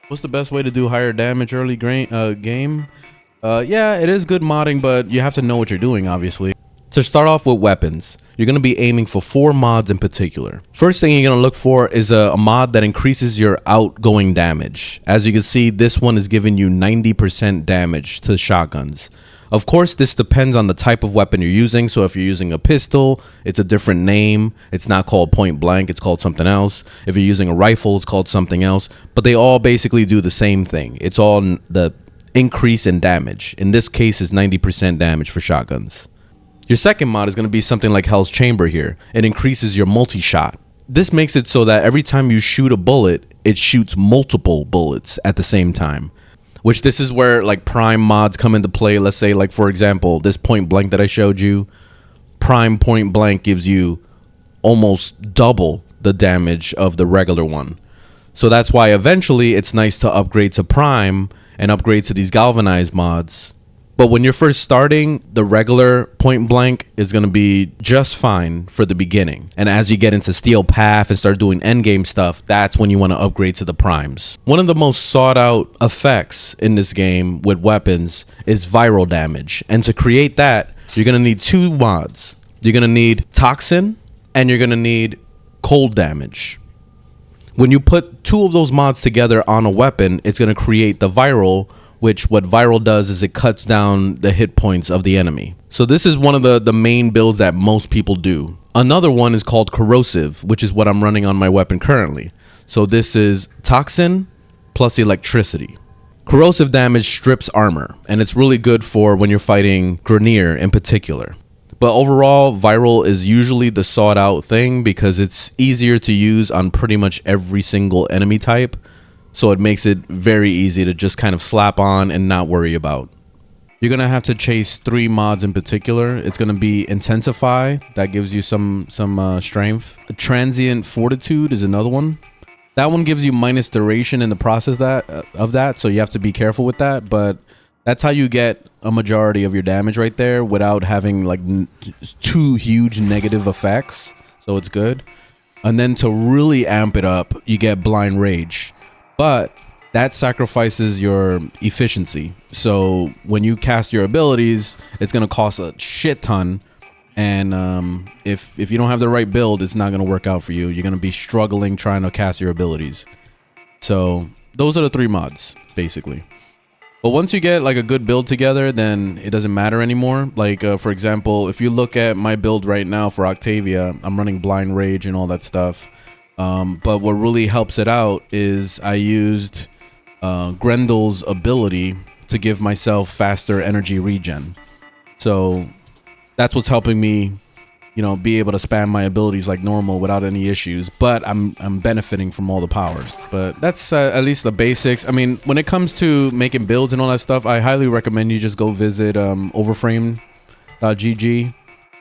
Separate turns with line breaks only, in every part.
What's the best way to do higher damage early game? Yeah, it is good modding, but you have to know what you're doing, obviously. To start off with weapons, you're going to be aiming for 4 mods in particular. First thing you're going to look for is a mod that increases your outgoing damage. As you can see, this one is giving you 90% damage to shotguns. Of course, this depends on the type of weapon you're using. So if you're using a pistol, it's a different name. It's not called point blank. It's called something else. If you're using a rifle, it's called something else. But they all basically do the same thing. It's all the increase in damage. In this case, it's 90% damage for shotguns. Your second mod is going to be something like Hell's Chamber here. It increases your multi-shot. This makes it so that every time you shoot a bullet, it shoots multiple bullets at the same time. Which this is where like prime mods come into play. Let's say like, for example, this point blank that I showed you. Prime point blank gives you almost double the damage of the regular one. So that's why eventually it's nice to upgrade to prime and upgrade to these galvanized mods. But when you're first starting, the regular point blank is going to be just fine for the beginning. And as you get into Steel Path and start doing endgame stuff, that's when you want to upgrade to the primes. One of the most sought out effects in this game with weapons is viral damage. And to create that, you're going to need 2 mods. You're going to need Toxin and you're going to need Cold Damage. When you put 2 of those mods together on a weapon, it's going to create the viral, which what viral does is it cuts down the hit points of the enemy. So this is one of the main builds that most people do. Another one is called Corrosive, which is what I'm running on my weapon currently. So this is Toxin plus Electricity. Corrosive damage strips armor, and it's really good for when you're fighting Grineer in particular. But overall, viral is usually the sought out thing because it's easier to use on pretty much every single enemy type. So it makes it very easy to just kind of slap on and not worry about. You're going to have to chase 3 mods in particular. It's going to be Intensify. That gives you some strength. Transient Fortitude is another one. That one gives you minus duration in the process of that. So you have to be careful with that. But that's how you get a majority of your damage right there without having like 2 huge negative effects. So it's good. And then to really amp it up, you get Blind Rage. But that sacrifices your efficiency. So when you cast your abilities, it's going to cost a shit ton. And if you don't have the right build, it's not going to work out for you. You're going to be struggling trying to cast your abilities. So those are the 3 mods, basically. But once you get like a good build together, then it doesn't matter anymore. Like, for example, if you look at my build right now for Octavia, I'm running Blind Rage and all that stuff. But what really helps it out is I used Grendel's ability to give myself faster energy regen. So that's what's helping me, you know, be able to spam my abilities like normal without any issues. But I'm benefiting from all the powers. But that's at least the basics. I mean, when it comes to making builds and all that stuff, I highly recommend you just go visit overframe.gg.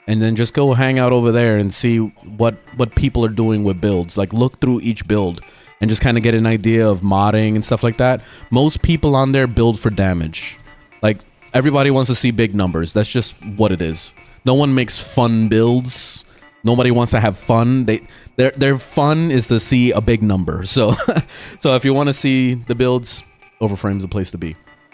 And then just go hang out over there and see what people are doing with builds. Like look through each build and just kind of get an idea of modding and stuff like that. Most people on there build for damage. Like everybody wants to see big numbers. That's just what it is. No one makes fun builds. Nobody wants to have fun. Their fun is to see a big number. So so if you want to see the builds, Overframe's the place to be.